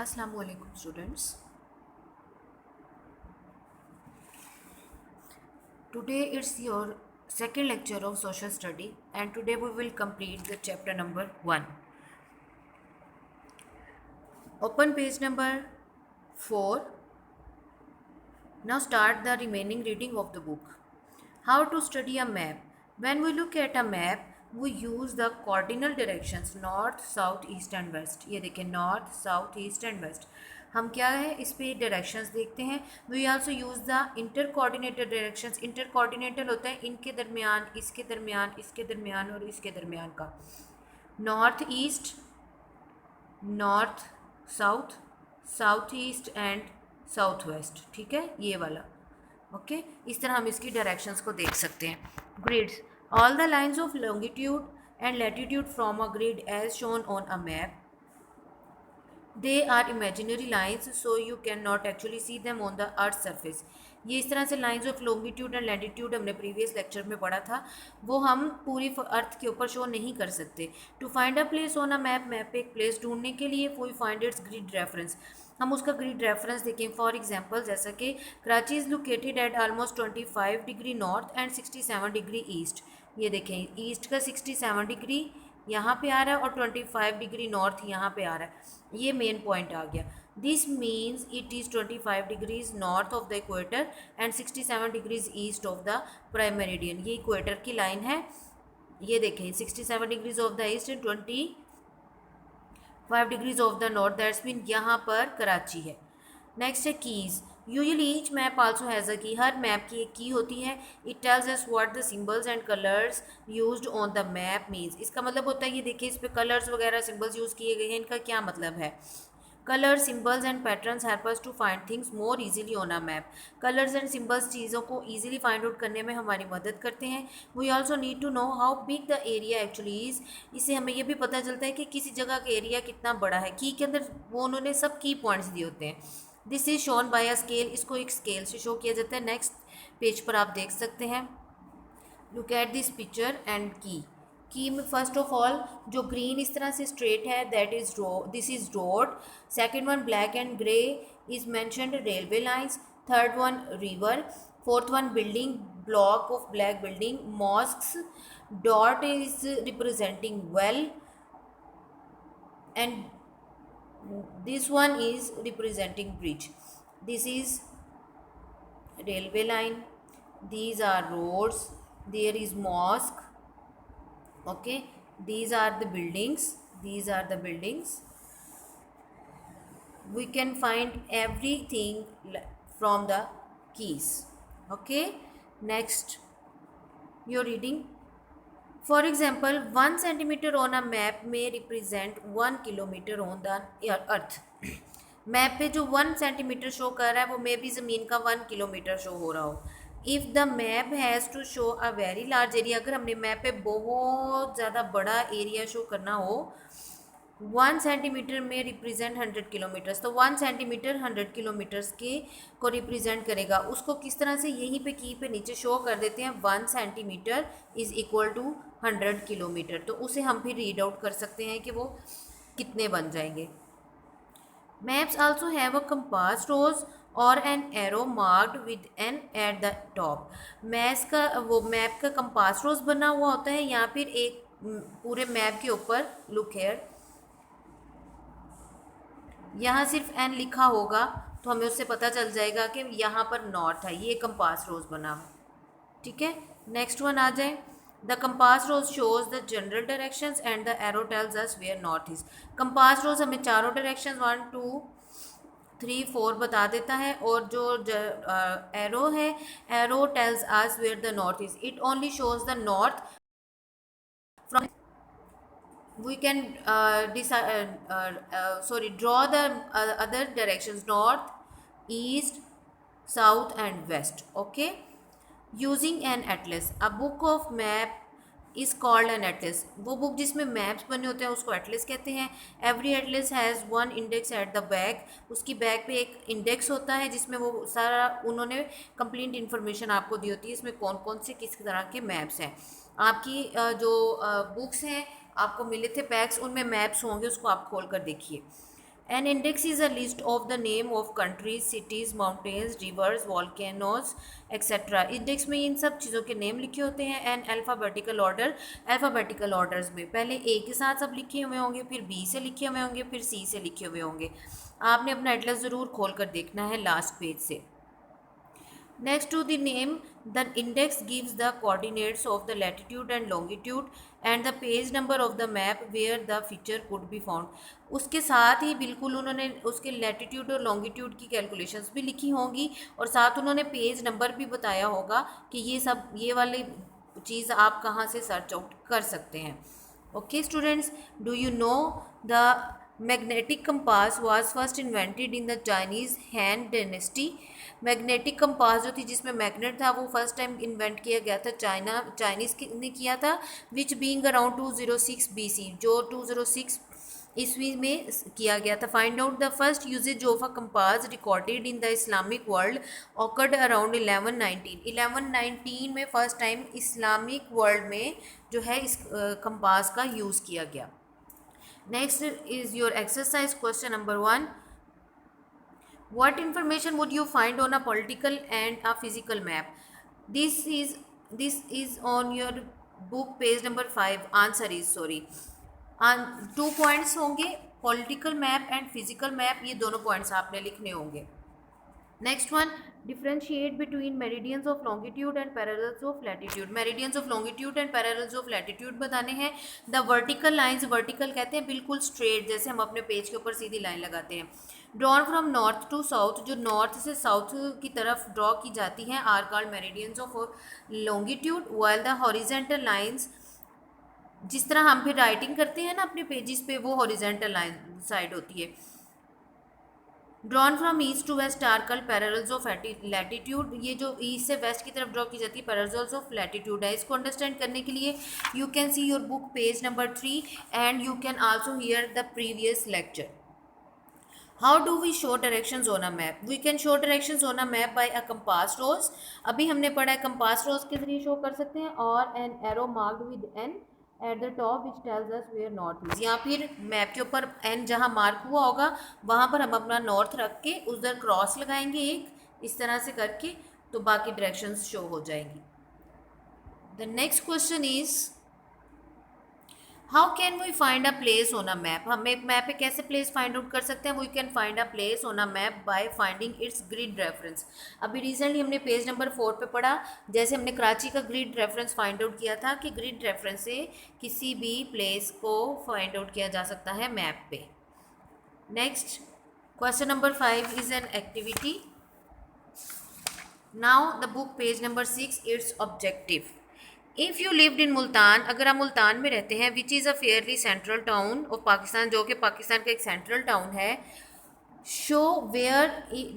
Assalamu alaikum students. Today it's your second lecture of social study and today we will complete the chapter number 1. Open page number 4. Now start the remaining reading of the book. How to study a map. When we look at a map, we use the cardinal directions north, south, east and west. ये देखें north, south, east and west. हम क्या है इस पे directions देखते हैं. We also use the inter coordinated directions. Inter coordinated होता है इनके दरमियान, इसके दरमियान, इसके दरमियान और इसके दरमियान का. North east, north south, south east and south west. ठीक है, ये वाला. ओके इस तरह हम इसकी डायरेक्शंस को देख सकते हैं. Grids. All the lines of longitude and latitude from a grid as shown on a map. They are imaginary lines so you can not actually see them on the earth surface. ये इस तरह से lines of longitude and latitude हमने previous lecture में पढ़ा था, वो हम पूरी अर्थ के ऊपर शो नहीं कर सकते. To find a place on a map, map पे एक प्लेस ढूंढने के लिए we find its grid reference. हम उसका ग्रिड रेफरेंस देखें. फॉर एग्जांपल जैसा कि Karachi is located at almost 25 degree north and 67 degree east. ये देखें ईस्ट का 67 डिग्री यहाँ पे आ रहा है और 25 डिग्री नॉर्थ यहाँ पे आ रहा है. ये मेन पॉइंट आ गया. This means it is 25 degrees north of the equator and 67 degrees east of the prime meridian. ये इक्वेटर की लाइन है. ये देखें 67 degrees of the east and 25 degrees of the north. That's mean यहाँ पर कराची है. Next है keys. Usually each map also has a की. हर मैप की एक की होती है. It tells us what the symbols and colours used on the map means. इसका मतलब होता है ये देखिए इस पे कलर्स वगैरह सिंबल्स यूज़ किए गए हैं. इनका क्या मतलब है? Colour symbols and patterns help us to find things more easily on a map. Colours and symbols चीज़ों को ईजिली फाइंड आउट करने में हमारी मदद करते हैं. We also need to know how big the area actually is. इससे हमें यह भी पता चलता है कि किसी जगह का एरिया कितना बड़ा है. की के अंदर वो उन्होंने सब की पॉइंट्स दिए होते हैं. This is shown by a scale. इसको एक स्केल से शो किया जाता है. नेक्स्ट पेज पर आप देख सकते हैं. Look at this picture and की में फर्स्ट ऑफ ऑल जो ग्रीन इस तरह से स्ट्रेट है that is this is road. Second one black and grey is mentioned railway lines. Third one river. Fourth one building, block of black building, mosques. Dot is representing well and this one is representing bridge. This is railway line, these are roads, there is mosque. Okay, these are the buildings, these are the buildings. We can find everything from the keys. Okay, next you're reading. For example, 1 centimeter on a map may represent 1 kilometer on the earth. Map पे जो 1 centimetre show कर रहा है वो मे भी ज़मीन का 1 kilometre show हो रहा हो. If the map has to show a very large area, अगर हमने मैप पे बहुत ज़्यादा बड़ा एरिया शो करना हो, 1 सेंटीमीटर में रिप्रेजेंट 100 किलोमीटर्स. तो 1 सेंटीमीटर 100 किलोमीटर्स के को रिप्रेजेंट करेगा. उसको किस तरह से यहीं पे की पे नीचे शो कर देते हैं. 1 centimetre is equal to 100 kilometre. तो उसे हम फिर रीड आउट कर सकते हैं कि वो कितने बन जाएंगे. Maps also have a compass rose और an arrow marked with an at the top. Map का कंपास रोज बना हुआ होता है या फिर एक पूरे मैप के ऊपर. लुक हेयर, यहाँ सिर्फ एन लिखा होगा तो हमें उससे पता चल जाएगा कि यहाँ पर नॉर्थ है. ये कंपास रोज बना हुआ. ठीक है, नेक्स्ट वन आ जाए. The compass rose shows the general directions and the arrow tells us where north is. Compass rose हमें चारों डायरेक्शंस 1 2 3 4 बता देता है और जो एरो है, arrow tells us where the north is. It only shows the north from. We can draw the other directions north, east, south and west. Okay, using an atlas. A book of map is called an atlas. वो book जिसमें maps बने होते हैं उसको Atlas कहते हैं. Every Atlas has one index at the back. उसकी back पे एक इंडेक्स होता है जिसमें वो सारा उन्होंने कंप्लीट इन्फॉर्मेशन आपको दी होती है. इसमें कौन कौन से किस तरह के मैप्स हैं. आपकी जो बुक्स हैं आपको मिले थे पैक्स, उनमें मैप्स होंगे, उसको आप खोल कर देखिए. An index is a list of the name of countries, cities, mountains, rivers, volcanoes, etc. Index में इन सब चीज़ों के नेम लिखे होते हैं. And alphabetical order, alphabetical orders में पहले ए के साथ सब लिखे हुए होंगे, फिर बी से लिखे हुए होंगे, फिर सी से लिखे हुए होंगे. आपने अपना एटलस ज़रूर खोल कर देखना है लास्ट पेज से. Next to the name, the index gives the coordinates of the latitude and longitude and the page number of the map where the feature could be found. उसके साथ ही बिल्कुल उन्होंने उसके लैटिट्यूड और लॉन्गिट्यूड की calculations भी लिखी होंगी और साथ उन्होंने पेज नंबर भी बताया होगा कि ये वाली चीज़ आप कहाँ से सर्च आउट कर सकते हैं. Okay students, do you know the magnetic compass was first invented in the Chinese Han dynasty? Magnetic compass जो थी जिसमें मैग्नेट था वो फर्स्ट टाइम इन्वेंट किया गया था चाइनीज़ ने किया था. विच बीइंग अराउंड 206 BC, जो 206 ईस्वी में किया गया था. Find out the first usages of a compass recorded in the Islamic world occurred around 1119 में फर्स्ट टाइम इस्लामिक वर्ल्ड में जो है इस कंपास का यूज़ किया गया. Next is your exercise question number 1. What information would you find on a political and a physical map? This is on your book page number 5. Answer is sorry. 2 points होंगे, political map and physical map, ये दोनों points आपने लिखने होंगे. Next one, differentiate between meridians of longitude and parallels of latitude. Meridians of longitude and parallels of latitude बताने हैं. The vertical lines, vertical कहते हैं बिल्कुल straight, जैसे हम अपने पेज के ऊपर सीधी लाइन लगाते हैं. Drawn from north to south, जो नॉर्थ से साउथ की तरफ ड्रॉ की जाती हैं, are called meridians of longitude. While the horizontal lines, जिस तरह हम फिर राइटिंग करते हैं ना अपने पेजेस पे, वो हॉरिजेंटल लाइन साइड होती है. Drawn from east to west are called parallels of latitude. ये जो ईस्ट से वेस्ट की तरफ ड्रॉ की जाती है पैरेलल्स ऑफ लैटिट्यूड है. इसको अंडरस्टैंड करने के लिए you can see your book page number 3 and you can also here the previous lecture. How do we show directions on a map? We can show directions on a map by a compass rose. अभी हमने पढ़ा है compass rose के जरिए show कर सकते हैं, और an arrow marked with N at the top which tells us where north is. या फिर मैप के ऊपर N जहाँ मार्क हुआ होगा वहाँ पर हम अपना नॉर्थ रख के उधर क्रॉस लगाएंगे एक इस तरह से करके, तो बाकी डायरेक्शंस शो हो जाएंगी. The next question is, how can we find a place on a map? हम एक मैप पे कैसे प्लेस फाइंड आउट कर सकते हैं? We can find a place on a map by finding its grid reference. अभी रिसेंटली हमने page number 4 पे पढ़ा, जैसे हमने कराची का ग्रिड रेफरेंस फाइंड आउट किया था कि ग्रिड रेफरेंस से किसी भी प्लेस को फाइंड आउट किया जा सकता है मैप पे. Next question number 5 is an activity. Now the book page number 6, its objective. If you lived in Multan, अगर आप मुल्तान में रहते हैं, which is a fairly central town of Pakistan, जो कि पाकिस्तान का एक सेंट्रल टाउन है, show where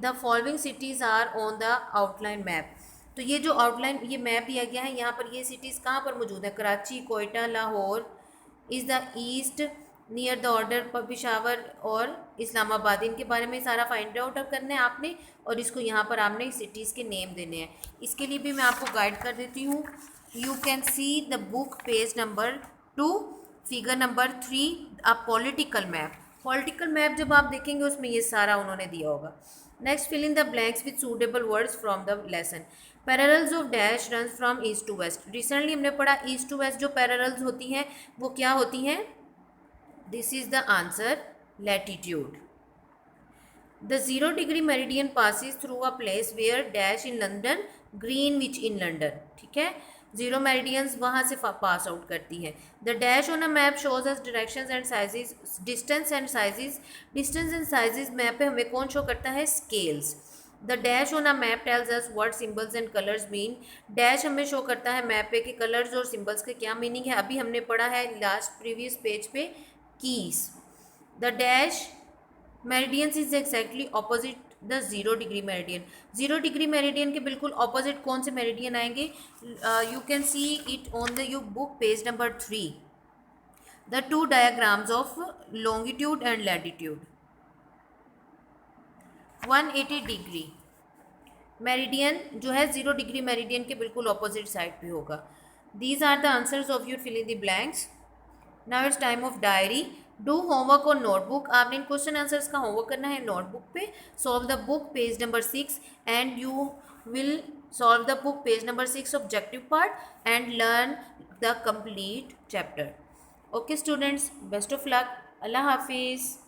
the following cities are on the outline map. तो ये जो आउटलाइन ये मैप दिया गया है, यहाँ पर ये सिटीज़ कहाँ पर मौजूद है? Karachi, Quetta, Lahore, is the east, near the order, Peshawar और इस्लामाबाद. इनके बारे में सारा फाइंड आउट करना है आपने, और इसको यहाँ पर आपने सिटीज़ के नेम देने हैं. इसके लिए भी मैं आपको गाइड कर देती हूँ. You can see the book page number 2, figure number 3, a political map. Political map जब आप देखेंगे उसमें ये सारा उन्होंने दिया होगा. Next, fill in the blanks with suitable words from the lesson. Parallels of dash runs from east to west. Recently हमने पढ़ा east to west जो parallels होती हैं वो क्या होती हैं? This is the answer, latitude. The 0 degree meridian passes through a place where dash in London, Greenwich in London. ठीक है, 0 मेरिडियंस वहाँ से पास आउट करती हैं. The dash on a map shows us directions and sizes, distance and sizes. Distance and sizes map पे हमें कौन show करता है? Scales. The dash on a map tells us what symbols and colours mean. Dash हमें show करता है map पे कि कलर्स और सिंबल्स के क्या मीनिंग है. अभी हमने पढ़ा है लास्ट प्रीवियस पेज पे keys. The dash meridians is exactly opposite the 0 degree meridian. 0 degree meridian के बिल्कुल ऑपोजिट कौन से मेरिडियन आएंगे? You can see it on the your book page number 3, the 2 diagrams of longitude and latitude. 180 degree meridian जो है 0 degree meridian के बिल्कुल opposite side पे होगा. These are the answers of your fill in the blanks. Now it's time of diary. Do homework और notebook, आपने इन question answers का होमवर्क करना है नोटबुक पे. Solve the book page number 6 and you will solve the book page number 6 objective part and learn the complete chapter. Okay students, best of luck. Allah Hafiz.